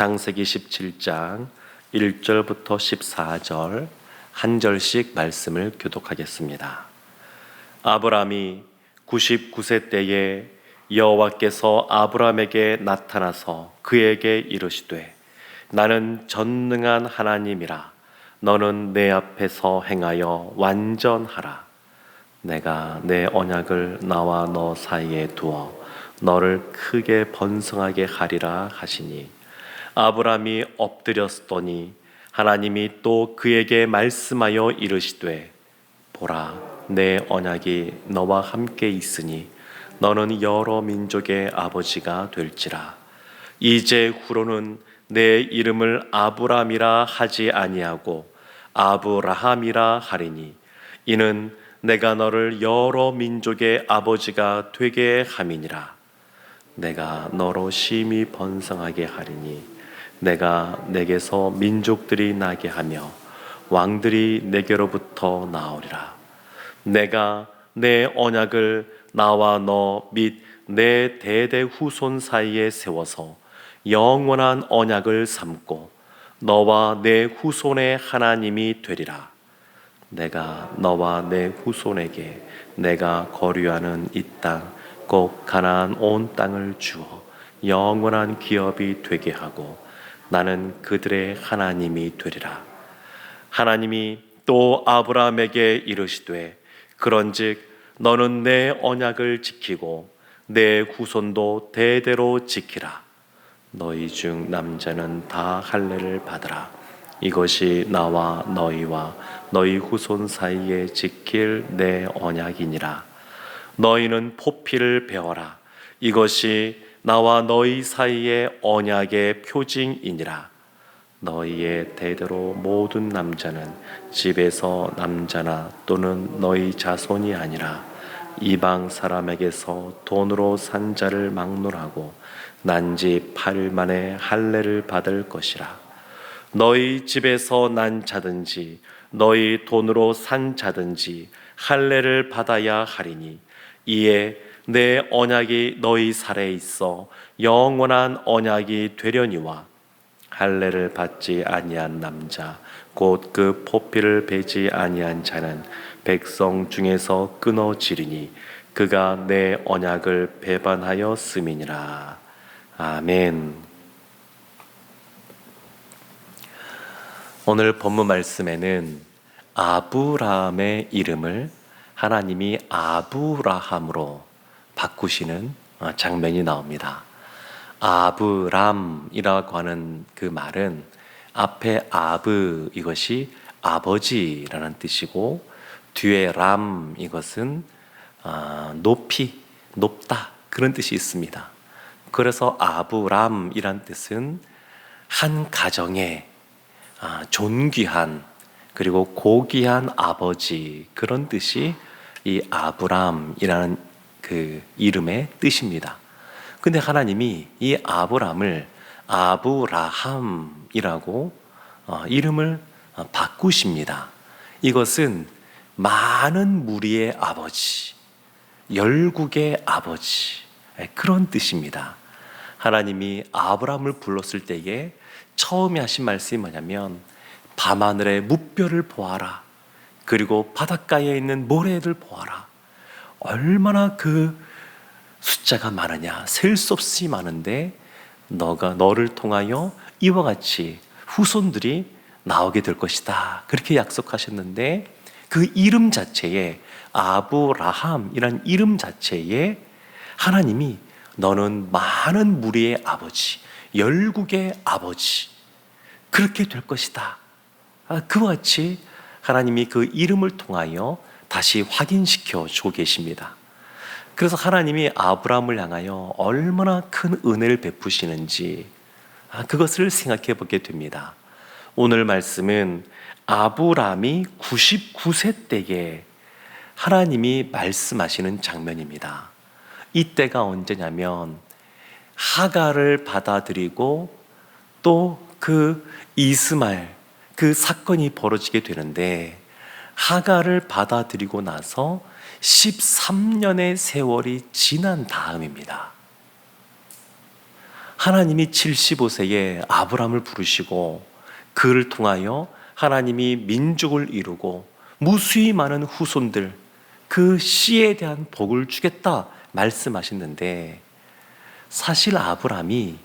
창세기 17장 1절부터 14절 한 절씩 말씀을 교독하겠습니다. 아브람이 99세 때에 여호와께서 아브람에게 나타나서 그에게 이르시되 나는 전능한 하나님이라. 너는 내 앞에서 행하여 완전하라. 내가 내 언약을 나와 너 사이에 두어 너를 크게 번성하게 하리라 하시니 아브람이 엎드렸더니 하나님이 또 그에게 말씀하여 이르시되 보라, 내 언약이 너와 함께 있으니 너는 여러 민족의 아버지가 될지라. 이제 후로는 내 이름을 아브람이라 하지 아니하고 아브라함이라 하리니 이는 내가 너를 여러 민족의 아버지가 되게 함이니라. 내가 너로 심히 번성하게 하리니 내가 내게서 민족들이 나게 하며 왕들이 내게로부터 나오리라. 내가 내 언약을 나와 너 및 내 대대 후손 사이에 세워서 영원한 언약을 삼고 너와 내 후손의 하나님이 되리라. 내가 너와 내 후손에게 내가 거류하는 이 땅 곧 가나안 온 땅을 주어 영원한 기업이 되게 하고 나는 그들의 하나님이 되리라. 하나님이 또 아브라함에게 이르시되 그런즉 너는 내 언약을 지키고 내 후손도 대대로 지키라. 너희 중 남자는 다 할례를 받으라. 이것이 나와 너희와 너희 후손 사이에 지킬 내 언약이니라. 너희는 포피를 베어라. 이것이 나와 너희 사이의 언약의 표징이니라. 너희의 대대로 모든 남자는 집에서 남자나 또는 너희 자손이 아니라 이방 사람에게서 돈으로 산 자를 막론하고 난지 8일 만에 할례를 받을 것이라. 너희 집에서 난 자든지 너희 돈으로 산 자든지 할례를 받아야 하리니 이에 내 언약이 너희 살에 있어 영원한 언약이 되려니와 할례를 받지 아니한 남자 곧 그 포피를 베지 아니한 자는 백성 중에서 끊어지리니 그가 내 언약을 배반하였음이니라. 아멘. 오늘 본문 말씀에는 아브라함의 이름을 하나님이 아브라함으로 바꾸시는 장면이 나옵니다. 아브람이라고 하는 그 말은 앞에 아브 이것이 아버지라는 뜻이고 뒤에 람 이것은 높이, 높다 그런 뜻이 있습니다. 그래서 아브람이란 뜻은 한 가정의 존귀한 그리고 고귀한 아버지 그런 뜻이 이 아브람이라는 그 이름의 뜻입니다. 근데 하나님이 이 아브람을 아브라함이라고 이름을 바꾸십니다. 이것은 많은 무리의 아버지, 열국의 아버지 그런 뜻입니다. 하나님이 아브람을 불렀을 때에 처음에 하신 말씀이 뭐냐면 밤하늘의 무별을 보아라. 그리고 바닷가에 있는 모래들 보아라. 얼마나 그 숫자가 많으냐. 셀 수 없이 많은데 너를 통하여 이와 같이 후손들이 나오게 될 것이다. 그렇게 약속하셨는데 그 이름 자체에 아브라함이란 이름 자체에 하나님이 너는 많은 무리의 아버지, 열국의 아버지 그렇게 될 것이다. 그와 같이 하나님이 그 이름을 통하여 다시 확인시켜 주고 계십니다. 그래서 하나님이 아브라함을 향하여 얼마나 큰 은혜를 베푸시는지 그것을 생각해 보게 됩니다. 오늘 말씀은 아브라함이 99세 때에 하나님이 말씀하시는 장면입니다. 이때가 언제냐면 하갈을 받아들이고 또 그 이스마엘 그 사건이 벌어지게 되는데 하갈을 받아들이고 나서 13년의 세월이 지난 다음입니다. 하나님이 75세에 아브라함을 부르시고 그를 통하여 하나님이 민족을 이루고 무수히 많은 후손들, 그 씨에 대한 복을 주겠다 말씀하셨는데, 사실 아브라함이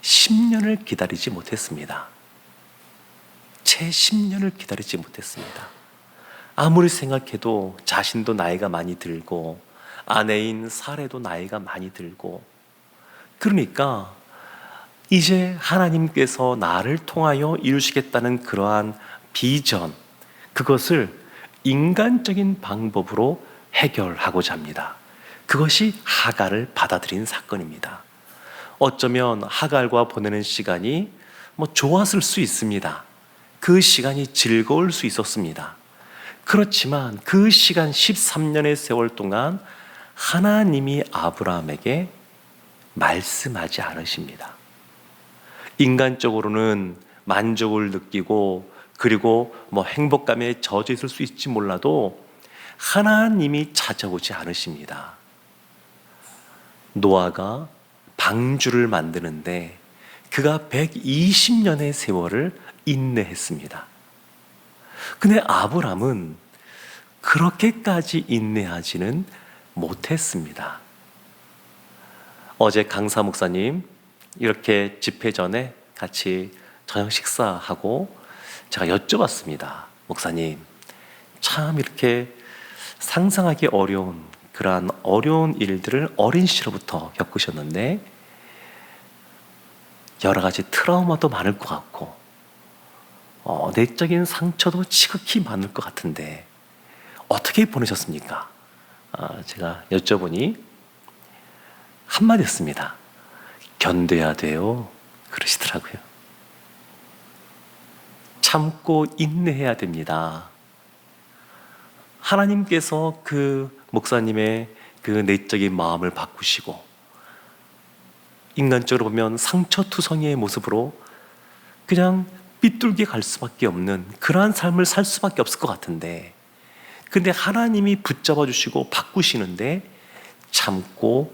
10년을 기다리지 못했습니다. 채 10년을 기다리지 못했습니다. 아무리 생각해도 자신도 나이가 많이 들고 아내인 사레도 나이가 많이 들고, 그러니까 이제 하나님께서 나를 통하여 이루시겠다는 그러한 비전, 그것을 인간적인 방법으로 해결하고자 합니다. 그것이 하갈을 받아들인 사건입니다. 어쩌면 하갈과 보내는 시간이 좋았을 수 있습니다. 그 시간이 즐거울 수 있었습니다. 그렇지만 그 시간 13년의 세월 동안 하나님이 아브라함에게 말씀하지 않으십니다. 인간적으로는 만족을 느끼고 그리고 행복감에 젖어 있을 수 있지 몰라도 하나님이 찾아오지 않으십니다. 노아가 방주를 만드는데 그가 120년의 세월을 인내했습니다. 근데 아브람은 그렇게까지 인내하지는 못했습니다. 어제 강사 목사님 이렇게 집회 전에 같이 저녁 식사하고 제가 여쭤봤습니다. 목사님, 참 이렇게 상상하기 어려운 그러한 어려운 일들을 어린 시절부터 겪으셨는데 여러 가지 트라우마도 많을 것 같고 내적인 상처도 지극히 많을 것 같은데 어떻게 보내셨습니까? 제가 여쭤보니 한마디였습니다. 견뎌야 돼요. 그러시더라고요. 참고 인내해야 됩니다. 하나님께서 그 목사님의 그 내적인 마음을 바꾸시고 인간적으로 보면 상처투성이의 모습으로 그냥 삐뚤게 갈 수밖에 없는 그러한 삶을 살 수밖에 없을 것 같은데, 근데 하나님이 붙잡아 주시고 바꾸시는데 참고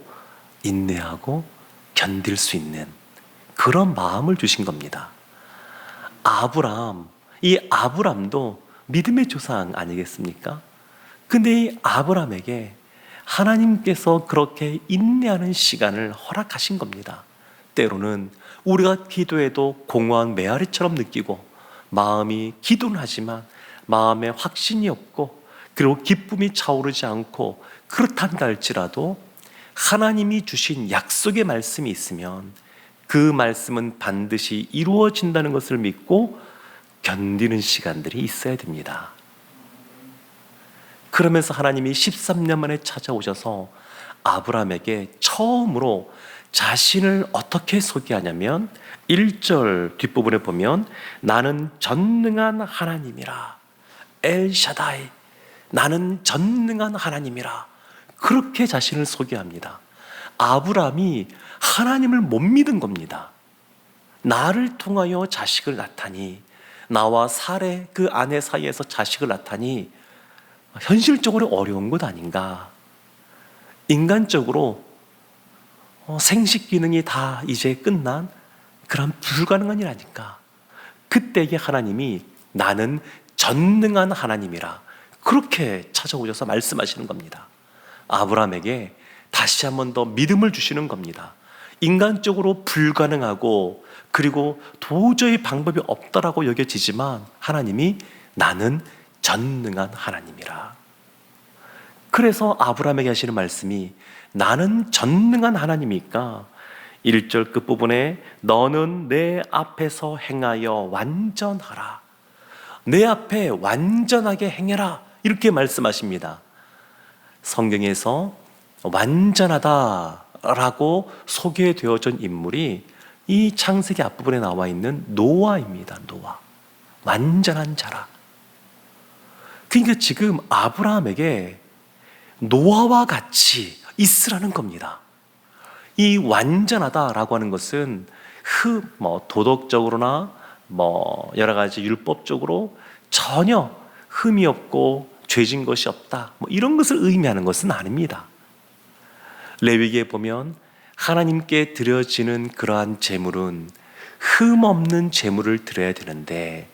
인내하고 견딜 수 있는 그런 마음을 주신 겁니다. 이 아브람도 믿음의 조상 아니겠습니까? 근데 이 아브람에게 하나님께서 그렇게 인내하는 시간을 허락하신 겁니다. 때로는 우리가 기도해도 공허한 메아리처럼 느끼고 마음이 기도는 하지만 마음에 확신이 없고 그리고 기쁨이 차오르지 않고 그렇단가 할지라도 하나님이 주신 약속의 말씀이 있으면 그 말씀은 반드시 이루어진다는 것을 믿고 견디는 시간들이 있어야 됩니다. 그러면서 하나님이 13년 만에 찾아오셔서 아브라함에게 처음으로 자신을 어떻게 소개하냐면 1절 뒷부분에 보면 나는 전능한 하나님이라, 엘샤다이, 나는 전능한 하나님이라, 그렇게 자신을 소개합니다. 아브라함이 하나님을 못 믿은 겁니다. 나를 통하여 자식을 낳다니, 나와 사레 그 아내 사이에서 자식을 낳다니 현실적으로 어려운 것 아닌가. 인간적으로 생식 기능이 다 이제 끝난 그런 불가능한 일 아닌가. 그때에 하나님이 나는 전능한 하나님이라 그렇게 찾아오셔서 말씀하시는 겁니다. 아브라함에게 다시 한 번 더 믿음을 주시는 겁니다. 인간적으로 불가능하고 그리고 도저히 방법이 없다라고 여겨지지만 하나님이 나는 전능한 하나님이라. 그래서 아브라함에게 하시는 말씀이 나는 전능한 하나님이니까 1절 끝부분에 너는 내 앞에서 행하여 완전하라, 내 앞에 완전하게 행해라, 이렇게 말씀하십니다. 성경에서 완전하다라고 소개되어진 인물이 이 창세기 앞부분에 나와 있는 노아입니다. 노아, 완전한 자라. 그러니까 지금 아브라함에게 노아와 같이 있으라는 겁니다. 이 완전하다라고 하는 것은 도덕적으로나 여러 가지 율법적으로 전혀 흠이 없고 죄진 것이 없다, 이런 것을 의미하는 것은 아닙니다. 레위기에 보면 하나님께 드려지는 그러한 제물은 흠 없는 제물을 드려야 되는데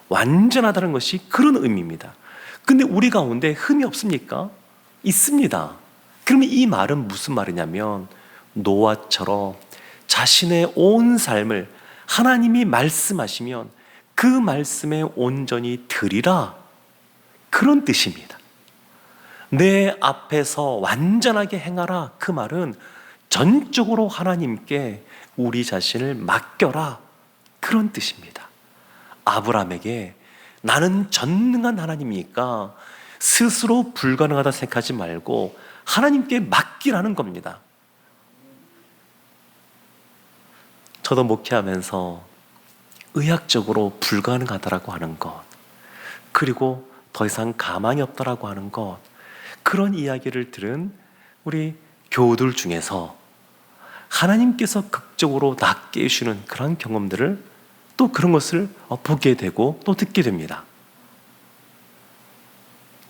완전하다는 것이 그런 의미입니다. 근데 우리 가운데 흠이 없습니까? 있습니다. 그러면 이 말은 무슨 말이냐면 노아처럼 자신의 온 삶을 하나님이 말씀하시면 그 말씀에 온전히 드리라, 그런 뜻입니다. 내 앞에서 완전하게 행하라, 그 말은 전적으로 하나님께 우리 자신을 맡겨라, 그런 뜻입니다. 아브라함에게 나는 전능한 하나님이니까 스스로 불가능하다 생각하지 말고 하나님께 맡기라는 겁니다. 저도 목회하면서 의학적으로 불가능하다라고 하는 것, 그리고 더 이상 가망이 없다라고 하는 것, 그런 이야기를 들은 우리 교우들 중에서 하나님께서 극적으로 낫게 해주시는 그런 경험들을, 또 그런 것을 보게 되고 또 듣게 됩니다.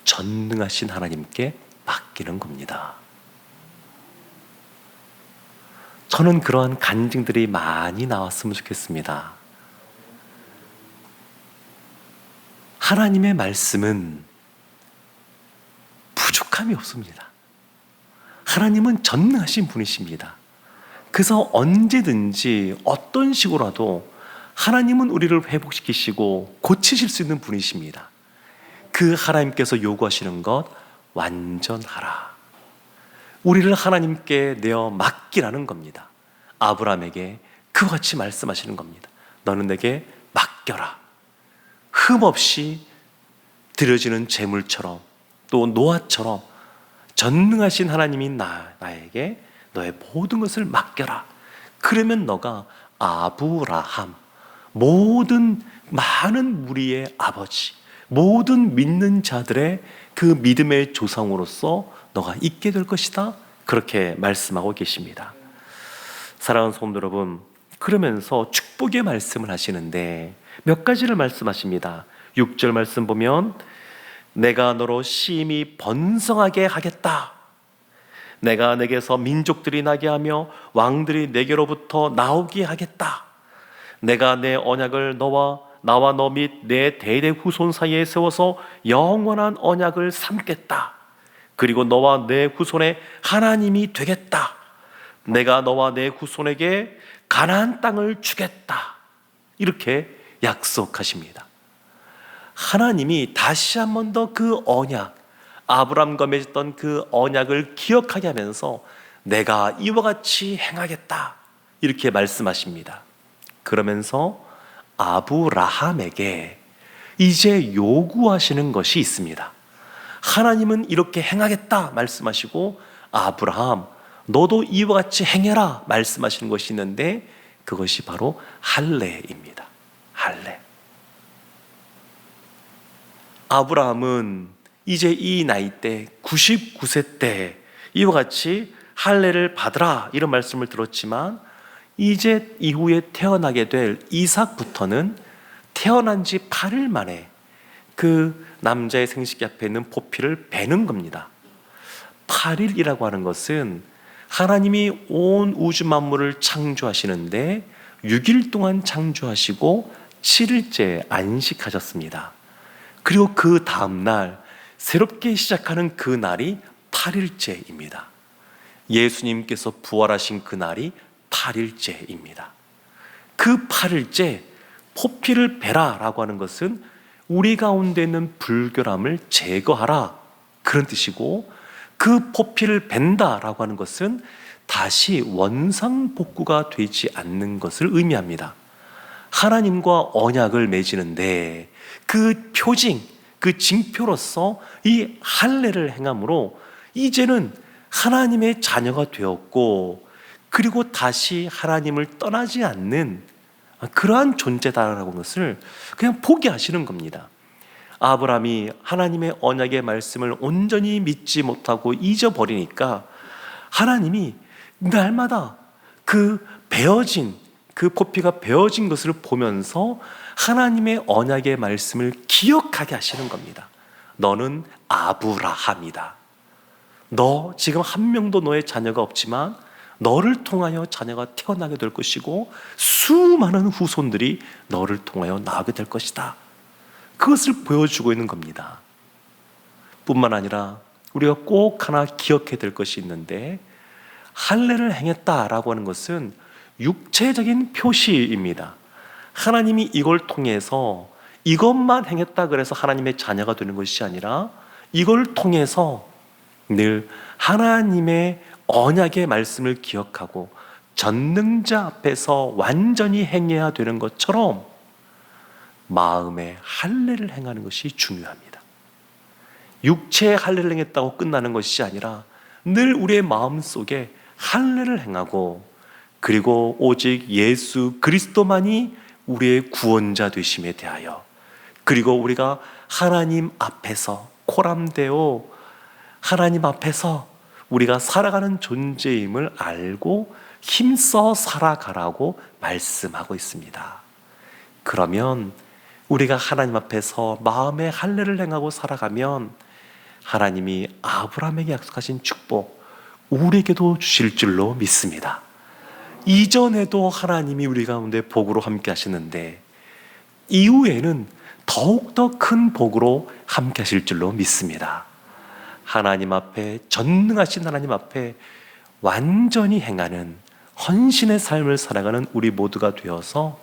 전능하신 하나님께 맡기는 겁니다. 저는 그러한 간증들이 많이 나왔으면 좋겠습니다. 하나님의 말씀은 부족함이 없습니다. 하나님은 전능하신 분이십니다. 그래서 언제든지 어떤 식으로라도 하나님은 우리를 회복시키시고 고치실 수 있는 분이십니다. 그 하나님께서 요구하시는 것, 완전하라. 우리를 하나님께 내어 맡기라는 겁니다. 아브라함에게 그와 같이 말씀하시는 겁니다. 너는 내게 맡겨라. 흠없이 드려지는 제물처럼, 또 노아처럼 전능하신 하나님이 나에게 너의 모든 것을 맡겨라. 그러면 너가 아브라함, 모든 많은 무리의 아버지, 모든 믿는 자들의 그 믿음의 조상으로서 너가 있게 될 것이다, 그렇게 말씀하고 계십니다. 사랑하는 성도 여러분, 그러면서 축복의 말씀을 하시는데 몇 가지를 말씀하십니다. 6절 말씀 보면 내가 너로 심히 번성하게 하겠다. 내가 내게서 민족들이 나게 하며 왕들이 내게로부터 나오게 하겠다. 내가 내 언약을 나와 너 및 내 대대 후손 사이에 세워서 영원한 언약을 삼겠다. 그리고 너와 내 후손의 하나님이 되겠다. 내가 너와 내 후손에게 가나안 땅을 주겠다. 이렇게 약속하십니다. 하나님이 다시 한 번 더 그 언약, 아브라함과 맺었던 그 언약을 기억하게 하면서 내가 이와 같이 행하겠다, 이렇게 말씀하십니다. 그러면서 아브라함에게 이제 요구하시는 것이 있습니다. 하나님은 이렇게 행하겠다 말씀하시고 아브라함 너도 이와 같이 행해라 말씀하시는 것이 있는데 그것이 바로 할례입니다. 할례. 아브라함은 이제 이 나이 때 99세 때 이와 같이 할례를 받으라 이런 말씀을 들었지만 이제 이후에 태어나게 될 이삭부터는 태어난 지 8일 만에 그 남자의 생식기 앞에 있는 포피를 베는 겁니다. 8일이라고 하는 것은 하나님이 온 우주 만물을 창조하시는데 6일 동안 창조하시고 7일째 안식하셨습니다. 그리고 그 다음날 새롭게 시작하는 그 날이 8일째입니다. 예수님께서 부활하신 그 날이 8일째입니다. 그 8일째 포피를 베라라고 하는 것은 우리 가운데 있는 불결함을 제거하라 그런 뜻이고, 그 포피를 벤다라고 하는 것은 다시 원상복구가 되지 않는 것을 의미합니다. 하나님과 언약을 맺이는데 그 표징, 그 징표로서 이 할례를 행함으로 이제는 하나님의 자녀가 되었고, 그리고 다시 하나님을 떠나지 않는 그러한 존재다라는 것을 그냥 포기하시는 겁니다. 아브라함이 하나님의 언약의 말씀을 온전히 믿지 못하고 잊어버리니까 하나님이 날마다 그 베어진, 그 포피가 베어진 것을 보면서 하나님의 언약의 말씀을 기억하게 하시는 겁니다. 너는 아브라함이다. 너 지금 한 명도 너의 자녀가 없지만 너를 통하여 자녀가 태어나게 될 것이고 수많은 후손들이 너를 통하여 나오게 될 것이다. 그것을 보여주고 있는 겁니다. 뿐만 아니라 우리가 꼭 하나 기억해야 될 것이 있는데, 할례를 행했다라고 하는 것은 육체적인 표시입니다. 하나님이 이걸 통해서 이것만 행했다 그래서 하나님의 자녀가 되는 것이 아니라, 이걸 통해서 늘 하나님의 언약의 말씀을 기억하고 전능자 앞에서 완전히 행해야 되는 것처럼 마음의 할례를 행하는 것이 중요합니다. 육체의 할례를 행했다고 끝나는 것이 아니라 늘 우리의 마음속에 할례를 행하고, 그리고 오직 예수 그리스도만이 우리의 구원자 되심에 대하여, 그리고 우리가 하나님 앞에서 코람데오 하나님 앞에서 우리가 살아가는 존재임을 알고 힘써 살아가라고 말씀하고 있습니다. 그러면 우리가 하나님 앞에서 마음의 할례를 행하고 살아가면 하나님이 아브라함에게 약속하신 축복 우리에게도 주실 줄로 믿습니다. 이전에도 하나님이 우리 가운데 복으로 함께 하시는데 이후에는 더욱더 큰 복으로 함께 하실 줄로 믿습니다. 하나님 앞에, 전능하신 하나님 앞에 완전히 행하는 헌신의 삶을 살아가는 우리 모두가 되어서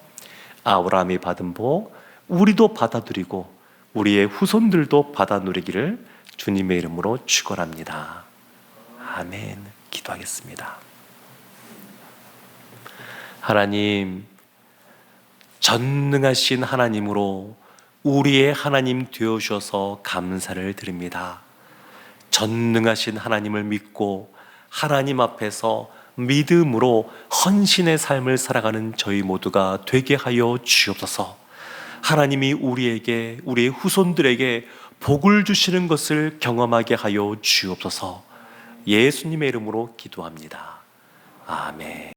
아브라함이 받은 복 우리도 받아들이고 우리의 후손들도 받아 누리기를 주님의 이름으로 축원합니다. 아멘. 기도하겠습니다. 하나님, 전능하신 하나님으로 우리의 하나님 되어주셔서 감사를 드립니다. 전능하신 하나님을 믿고 하나님 앞에서 믿음으로 헌신의 삶을 살아가는 저희 모두가 되게 하여 주옵소서. 하나님이 우리에게, 우리의 후손들에게 복을 주시는 것을 경험하게 하여 주옵소서. 예수님의 이름으로 기도합니다. 아멘.